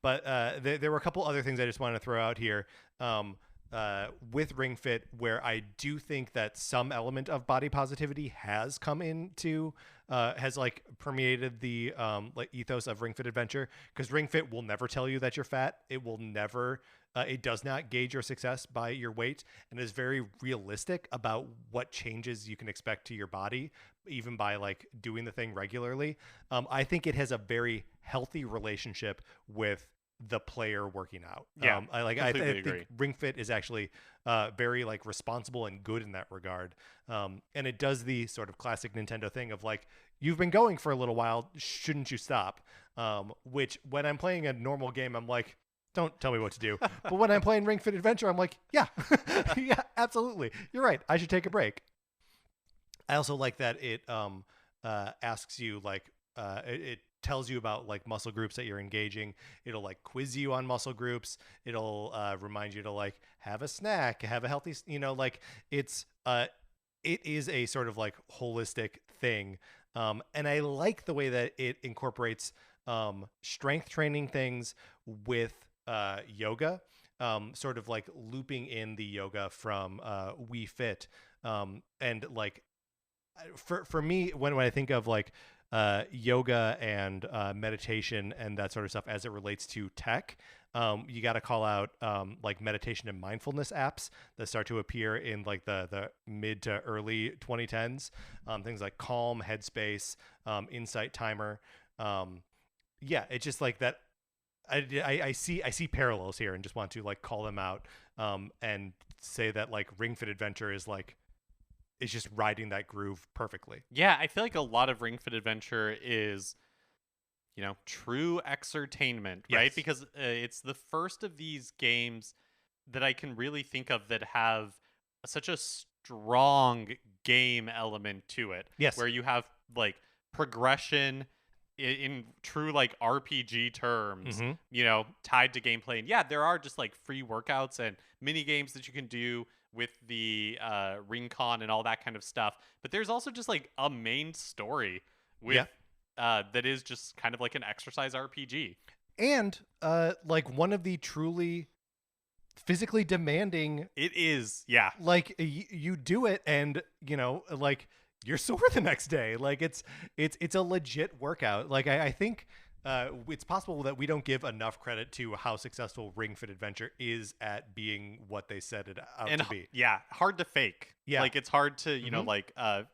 But there were a couple other things I just wanted to throw out here. with Ring Fit, where I do think that some element of body positivity has come into has like permeated the like ethos of Ring Fit Adventure, because Ring Fit will never tell you that you're fat. It will never it does not gauge your success by your weight, and is very realistic about what changes you can expect to your body even by like doing the thing regularly. I think it has a very healthy relationship with the player working out. Yeah, I completely agree. think Ring Fit is actually very like responsible and good in that regard. And it does the sort of classic Nintendo thing of like, you've been going for a little while, shouldn't you stop? Which when I'm playing a normal game, I'm like, don't tell me what to do. But when I'm playing Ring Fit Adventure, I'm like, yeah, yeah, absolutely. You're right. I should take a break. I also like that it asks you like it tells you about like muscle groups that you're engaging. It'll like quiz you on muscle groups. It'll remind you to like have a snack, have a healthy, like it is a sort of like holistic thing. And I like the way that it incorporates strength training things with yoga, sort of like looping in the yoga from Wii Fit. And like for me, when I think of like yoga and meditation and that sort of stuff as it relates to tech, you got to call out like meditation and mindfulness apps that start to appear in like the mid to early 2010s. Things like Calm, Headspace, Insight Timer. Yeah, it's just like that. I see parallels here and just want to like call them out and say that like Ring Fit Adventure is just riding that groove perfectly. Yeah, I feel like a lot of Ring Fit Adventure is, true exertainment, right? Yes. Because it's the first of these games that I can really think of that have such a strong game element to it. Yes. Where you have like progression in true like RPG terms, tied to gameplay. And yeah, there are just like free workouts and mini games that you can do with the RingCon and all that kind of stuff. But there's also just like a main story with that is just kind of like an exercise RPG. And like one of the truly physically demanding. It is, yeah. Like you do it and, like you're sore the next day. Like it's a legit workout. Like I think it's possible that we don't give enough credit to how successful Ring Fit Adventure is at being what they set it out to be. Yeah, hard to fake. Yeah. Like it's hard to,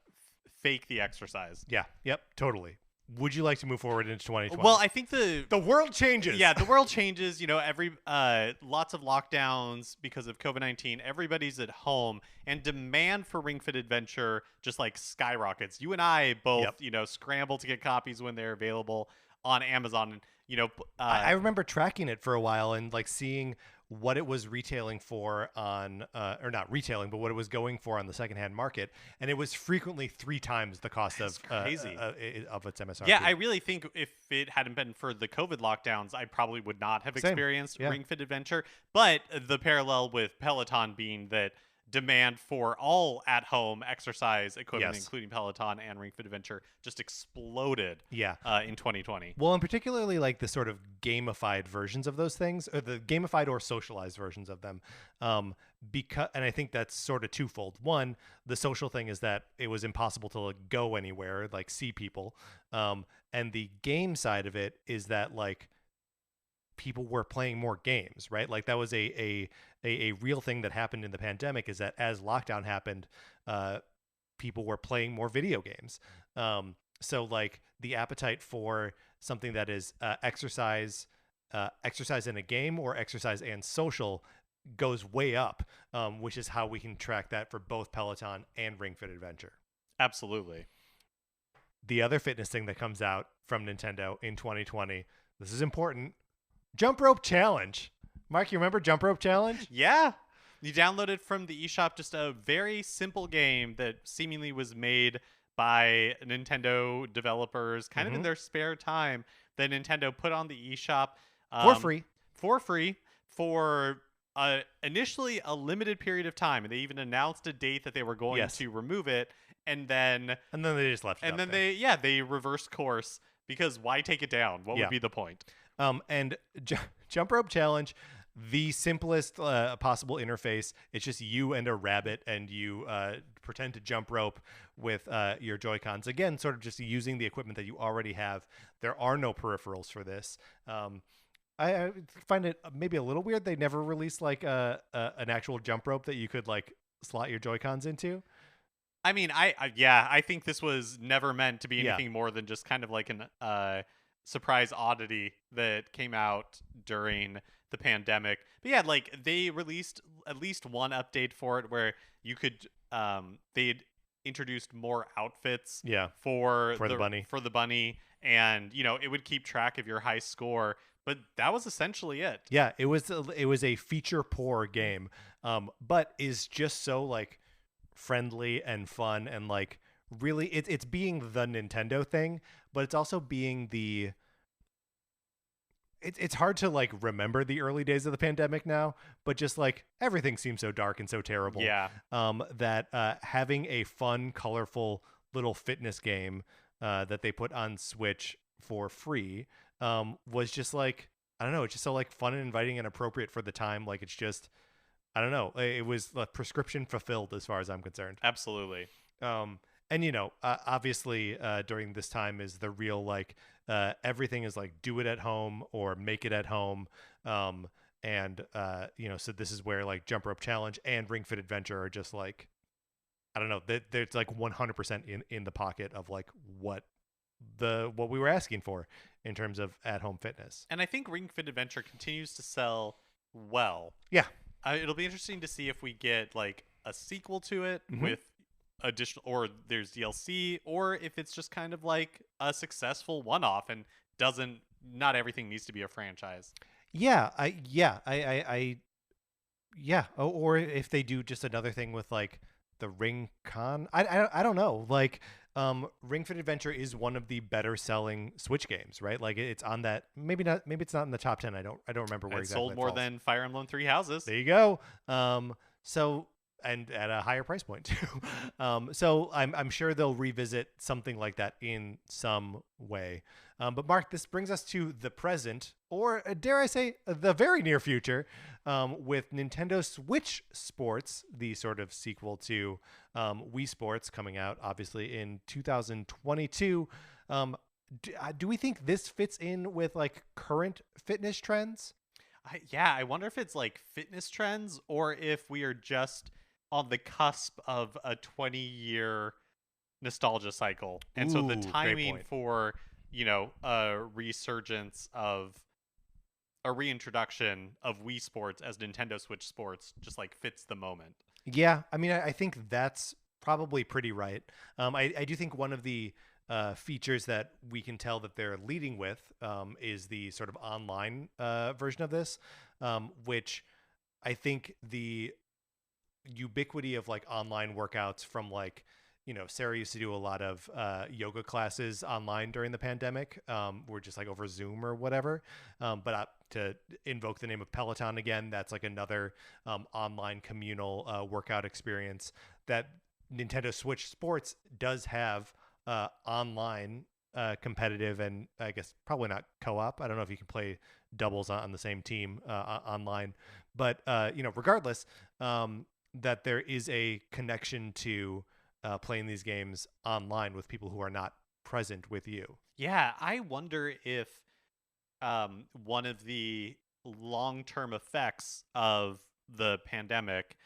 fake the exercise. Yeah. Yep. Totally. Would you like to move forward into 2020? Well, I think the world changes. Yeah, the world changes. Every lots of lockdowns because of COVID-19. Everybody's at home, and demand for Ring Fit Adventure just like skyrockets. You and I both, scramble to get copies when they're available on Amazon. And I remember tracking it for a while and like seeing what it was retailing for on or not retailing, but what it was going for on the secondhand market, and it was frequently 3 times the cost of crazy of its MSRP. Yeah, I really think if it hadn't been for the COVID lockdowns, I probably would not have experienced Ring Fit Adventure. But the parallel with Peloton being that demand for all at-home exercise equipment, including Peloton and Ring Fit Adventure, just exploded in 2020. Well, and particularly like the sort of gamified versions of those things, or the gamified or socialized versions of them. And I think that's sort of twofold. One, the social thing is that it was impossible to like, go anywhere, like see people. And the game side of it is that like people were playing more games, right? Like that was a real thing that happened in the pandemic, is that as lockdown happened, people were playing more video games. So like the appetite for something that is exercise in a game or exercise and social goes way up, which is how we can track that for both Peloton and Ring Fit Adventure. Absolutely. The other fitness thing that comes out from Nintendo in 2020, this is important, Jump Rope Challenge. Mark, you remember Jump Rope Challenge? Yeah. You downloaded from the eShop just a very simple game that seemingly was made by Nintendo developers kind of in their spare time, that Nintendo put on the eShop for free for initially a limited period of time. And they even announced a date that they were going to remove it. And then they just left it and up then there. they reversed course, because why take it down? What would be the point? And Jump Rope Challenge the simplest possible interface. It's just you and a rabbit, and you pretend to jump rope with your Joy-Cons. Again, sort of just using the equipment that you already have. There are no peripherals for this. I find it maybe a little weird they never released like an actual jump rope that you could like slot your Joy-Cons into. I mean, I think this was never meant to be Yeah. anything more than just kind of like an surprise oddity that came out during the pandemic. But yeah, like they released at least one update for it where you could they'd introduced more outfits Yeah. for For the bunny. for the bunny, and it would keep track of your high score. But that was essentially it. Yeah, it was a feature poor game, but is just so like friendly and fun, and like really it's being the Nintendo thing, but it's also being the it's hard to like remember the early days of the pandemic now, but just like everything seems so dark and so terrible. Yeah. That having a fun, colorful little fitness game that they put on Switch for free was just like, I don't know, it's just so like fun and inviting and appropriate for the time. Like it's just, I don't know, it was the prescription fulfilled as far as I'm concerned. Absolutely. And obviously during this time is the real like everything is like do it at home or make it at home. And so this is where like Jump Rope Challenge and Ring Fit Adventure are just like, I don't know, there's like 100% in the pocket of like what we were asking for in terms of at home fitness. And I think Ring Fit Adventure continues to sell well. Yeah. It'll be interesting to see if we get like a sequel to it Mhm. with additional, or there's DLC, or if it's just kind of like a successful one-off and not everything needs to be a franchise. Yeah, or if they do just another thing with like the Ring Con, I don't know. Like, Ring Fit Adventure is one of the better selling Switch games, right? Like it's on that. Maybe it's not in the top 10. I don't remember where It exactly. sold it more falls. than Fire Emblem Three Houses. There you go. So and at a higher price point too. So I'm sure they'll revisit something like that in some way. But Mark, this brings us to the present, or dare I say, the very near future, with Nintendo Switch Sports, the sort of sequel to Wii Sports, coming out obviously in 2022. Do we think this fits in with like current fitness trends? I wonder if it's like fitness trends or if we are just on the cusp of a 20-year nostalgia cycle. And so the Ooh, great timing point. for, a resurgence of a reintroduction of Wii Sports as Nintendo Switch Sports just like fits the moment. Yeah, I mean, I think that's probably pretty right. I do think one of the features that we can tell that they're leading with is the sort of online version of this, which I think the ubiquity of like online workouts from like, Sarah used to do a lot of yoga classes online during the pandemic. We're just like over Zoom or whatever. But to invoke the name of Peloton again, that's like another online communal workout experience that Nintendo Switch Sports does have online competitive, and I guess probably not co-op. I don't know if you can play doubles on the same team online, but regardless, that there is a connection to playing these games online with people who are not present with you. Yeah, I wonder if one of the long-term effects of the pandemic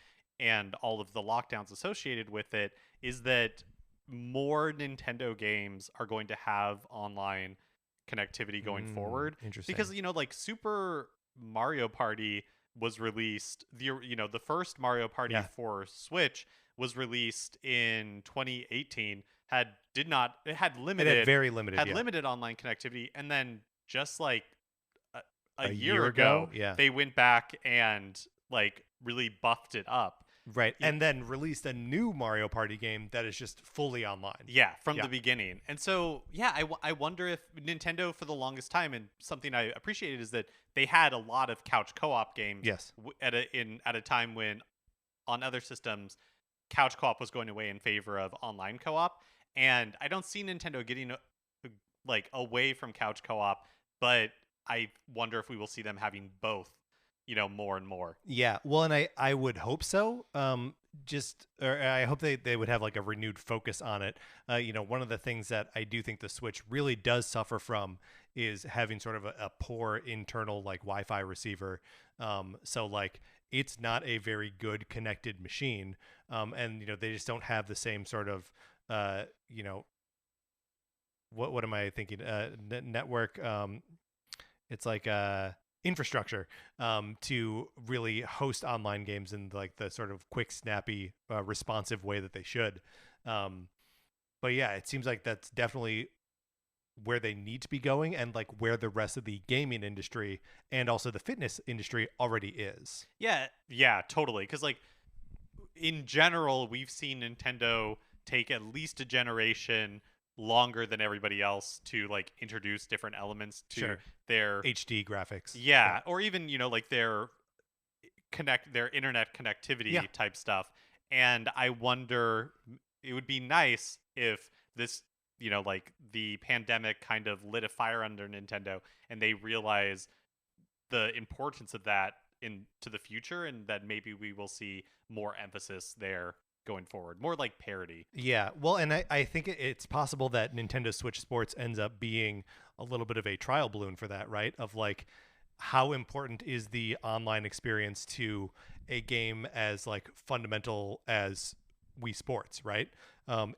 and all of the lockdowns associated with it is that more Nintendo games are going to have online connectivity going forward. Interesting. Because, like Super Mario Party was released, the first Mario Party Yeah. for Switch was released in 2018, had limited very limited. had yeah. limited online connectivity, and then just like a year year ago, yeah. they went back and like really buffed it up. Right. Yeah. And then released a new Mario Party game that is just fully online. Yeah, from Yeah. the beginning. And so, I wonder if Nintendo for the longest time, and something I appreciated is that they had a lot of couch co-op games. Yes. At a time when on other systems, couch co-op was going away in favor of online co-op. And I don't see Nintendo getting like away from couch co-op, but I wonder if we will see them having both more and more. Yeah, well, and I would hope so. Or I hope they would have like a renewed focus on it. One of the things that I do think the Switch really does suffer from is having sort of a poor internal like Wi-Fi receiver. So like it's not a very good connected machine. And they just don't have the same sort of what am I thinking? Network. It's like infrastructure to really host online games in like the sort of quick, snappy, responsive way that they should. But yeah, it seems like that's definitely where they need to be going, and like where the rest of the gaming industry and also the fitness industry already is. Yeah, totally. Because like in general, we've seen Nintendo take at least a generation longer than everybody else to like introduce different elements to Sure. their HD graphics. yeah, or even like their internet connectivity Yeah. type stuff. And I wonder, it would be nice if this like the pandemic kind of lit a fire under Nintendo and they realize the importance of that into the future, and that maybe we will see more emphasis there going forward, more like parity. Yeah, well, and I think it's possible that Nintendo Switch Sports ends up being a little bit of a trial balloon for that, right? Of like, how important is the online experience to a game as like fundamental as Wii Sports, right? I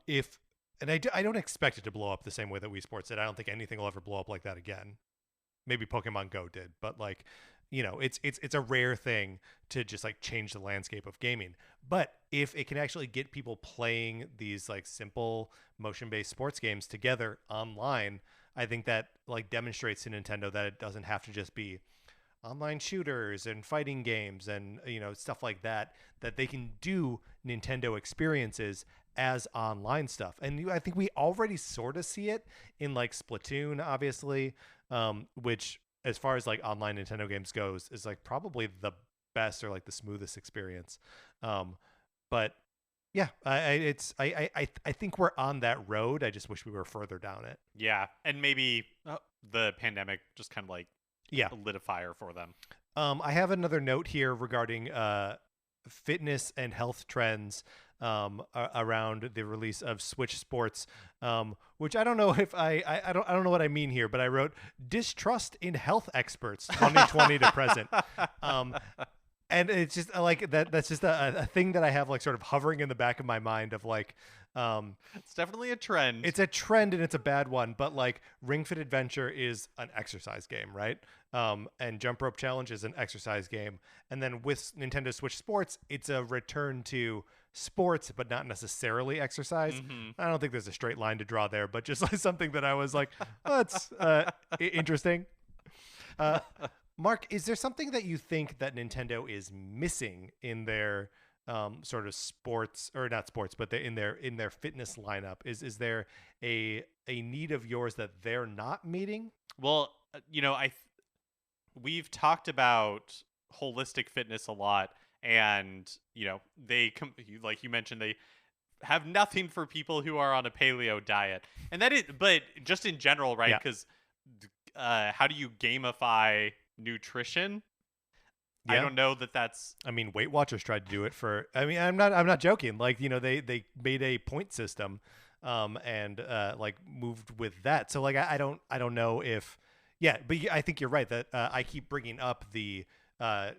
don't expect it to blow up the same way that Wii Sports did. I don't think anything will ever blow up like that again. Maybe Pokemon Go did, but like, it's a rare thing to just like change the landscape of gaming. But if it can actually get people playing these like simple motion-based sports games together online, I think that like demonstrates to Nintendo that it doesn't have to just be online shooters and fighting games and stuff like that, that they can do Nintendo experiences as online stuff. And I think we already sort of see it in like Splatoon, obviously, which as far as like online Nintendo games goes is like probably the best or like the smoothest experience. But yeah, I think we're on that road. I just wish we were further down it. Yeah, and maybe the pandemic just kind of like lit a fire for them. I have another note here regarding fitness and health trends around the release of Switch Sports, which I don't know if I don't know what I mean here, but I wrote distrust in health experts 2020 to present. And it's just like that's just a thing that I have like sort of hovering in the back of my mind of like it's definitely a trend. It's a trend and it's a bad one, but like Ring Fit Adventure is an exercise game, right? And Jump Rope Challenge is an exercise game. And then with Nintendo Switch Sports, it's a return to sports, but not necessarily exercise. Mm-hmm. I don't think there's a straight line to draw there, but just like something that I was like, oh, that's interesting. Mark, is there something that you think that Nintendo is missing in their sort of sports, or not sports, but in their fitness lineup? Is there a need of yours that they're not meeting? Well, we've talked about holistic fitness a lot, and they like you mentioned, they have nothing for people who are on a paleo diet, and but just in general, right? Because how do you gamify nutrition? Yeah. I don't know that's. I mean, Weight Watchers tried to do it for. I mean, I'm not joking. Like they made a point system, and like moved with that. So like I don't know if. Yeah, but I think you're right that I keep bringing up the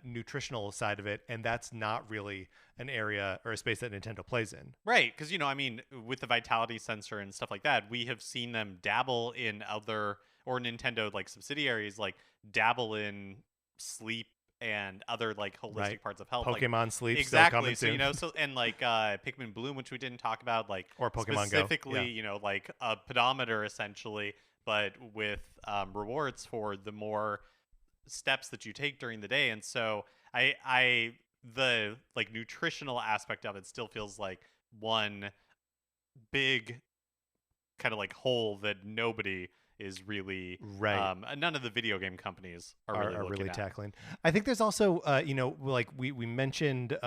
nutritional side of it, and that's not really an area or a space that Nintendo plays in. Right, because I mean, with the Vitality sensor and stuff like that, we have seen them dabble in other, or Nintendo like subsidiaries like dabble in sleep and other like holistic parts of health. Pokemon like, Sleep, exactly. Still coming soon. So and like Pikmin Bloom, which we didn't talk about, like or Pokemon specifically, Go. Like a pedometer essentially, but with rewards for the more steps that you take during the day. And so the like nutritional aspect of it still feels like one big kind of like hole that nobody is really right. None of the video game companies are really tackling. I think there's also like we mentioned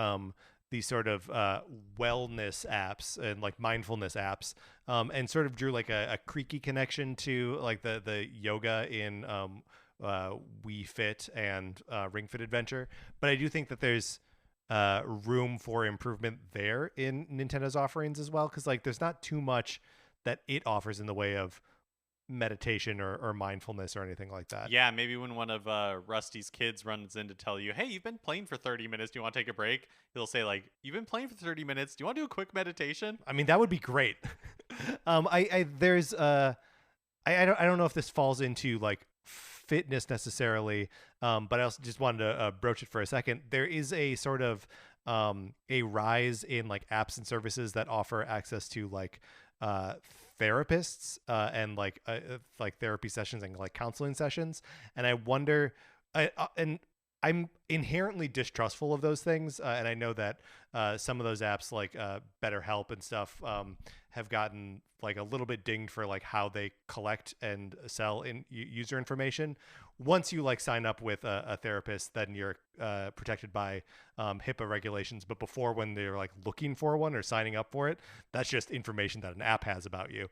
these sort of wellness apps and like mindfulness apps, and sort of drew like a creaky connection to like the yoga in Wii Fit and Ring Fit Adventure, but I do think that there's room for improvement there in Nintendo's offerings as well, because like there's not too much that it offers in the way of meditation or mindfulness or anything like that. Yeah, maybe when one of Rusty's kids runs in to tell you, hey, you've been playing for 30 minutes, do you want to take a break? He'll say like, you've been playing for 30 minutes, do you want to do a quick meditation? I mean, that would be great. I don't know if this falls into like fitness necessarily, but I also just wanted to broach it for a second. There is a sort of a rise in like apps and services that offer access to like therapists and like therapy sessions and like counseling sessions, and I wonder, and I'm inherently distrustful of those things, and I know that some of those apps like BetterHelp and stuff have gotten like a little bit dinged for like how they collect and sell in user information. Once you like sign up with a therapist, then you're protected by HIPAA regulations. But before, when they're like looking for one or signing up for it, that's just information that an app has about you.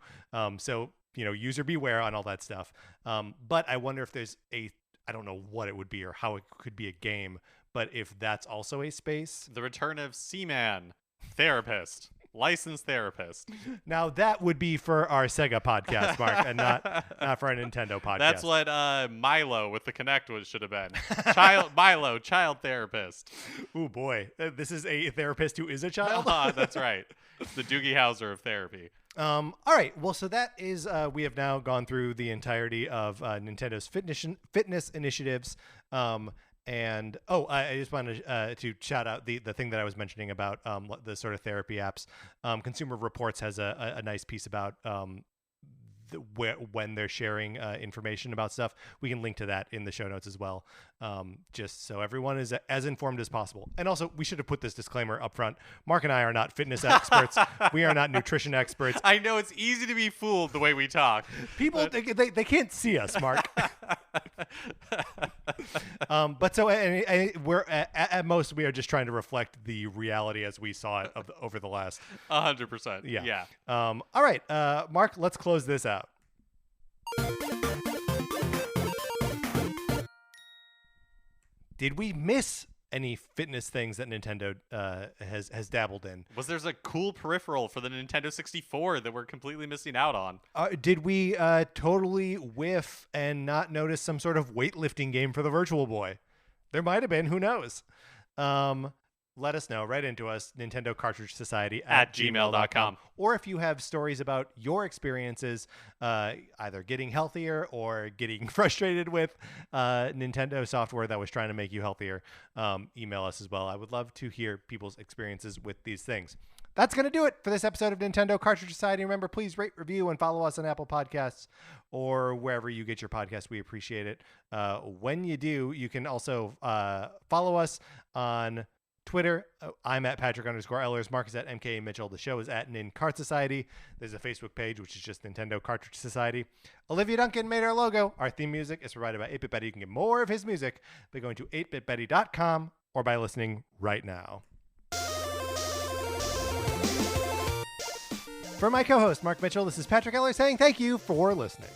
So, you know, user beware on all that stuff. But I wonder if there's I don't know what it would be or how it could be a game, but if that's also a space. The return of Seaman, therapist. Licensed therapist. Now that would be for our Sega podcast, Mark, and not for our Nintendo podcast. That's what Milo with the Kinect should have been. Child therapist. Ooh boy, this is a therapist who is a child. That's right. It's the Doogie Howser of therapy. All right. Well, so that is we have now gone through the entirety of Nintendo's fitness initiatives. And I just wanted to shout out the thing that I was mentioning about the sort of therapy apps. Consumer Reports has a nice piece about when they're sharing information about stuff. We can link to that in the show notes as well, just so everyone is as informed as possible. And also, we should have put this disclaimer up front. Mark and I are not fitness experts. We are not nutrition experts. I know it's easy to be fooled the way we talk. People, they can't see us, Mark. But so we're at most we are just trying to reflect the reality as we saw it over the last 100%. Yeah. All right, Mark, let's close this out. Did we miss any fitness things that Nintendo has dabbled in? Was there's a cool peripheral for the Nintendo 64 that we're completely missing out on? Did we totally whiff and not notice some sort of weightlifting game for the Virtual Boy? There might have been. Who knows? Let us know. Write into us, Nintendo Cartridge Society at gmail.com. Or if you have stories about your experiences, either getting healthier or getting frustrated with Nintendo software that was trying to make you healthier, email us as well. I would love to hear people's experiences with these things. That's going to do it for this episode of Nintendo Cartridge Society. Remember, please rate, review, and follow us on Apple Podcasts or wherever you get your podcasts. We appreciate it. When you do, you can also follow us on Twitter. I'm at Patrick_Ellers. Mark is at MK Mitchell. The show is at Nin Cart Society. There's a Facebook page, which is just Nintendo Cartridge Society. Olivia Duncan made our logo. Our theme music is provided by 8-Bit Betty. You can get more of his music by going to 8bitbetty.com or by listening right now. For my co-host, Mark Mitchell, this is Patrick Ellers saying thank you for listening.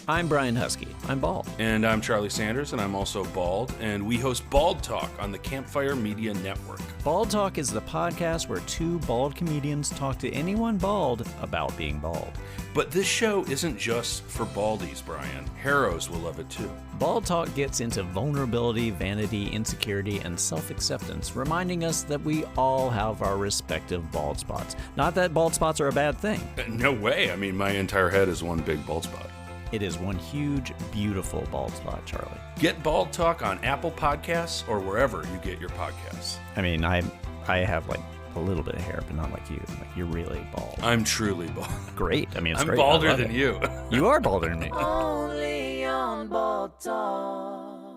I'm Brian Husky. I'm bald. And I'm Charlie Sanders, and I'm also bald. And we host Bald Talk on the Campfire Media Network. Bald Talk is the podcast where two bald comedians talk to anyone bald about being bald. But this show isn't just for baldies, Brian. Heroes will love it too. Bald Talk gets into vulnerability, vanity, insecurity, and self-acceptance, reminding us that we all have our respective bald spots. Not that bald spots are a bad thing. No way. I mean, my entire head is one big bald spot. It is one huge, beautiful bald spot, Charlie. Get Bald Talk on Apple Podcasts or wherever you get your podcasts. I mean, I have like a little bit of hair, but not like you. Like, you're really bald. I'm truly bald. Great. I mean, it's I'm great. balder than you. You are balder than me. Only on Bald Talk.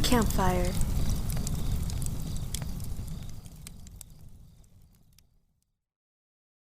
Campfire.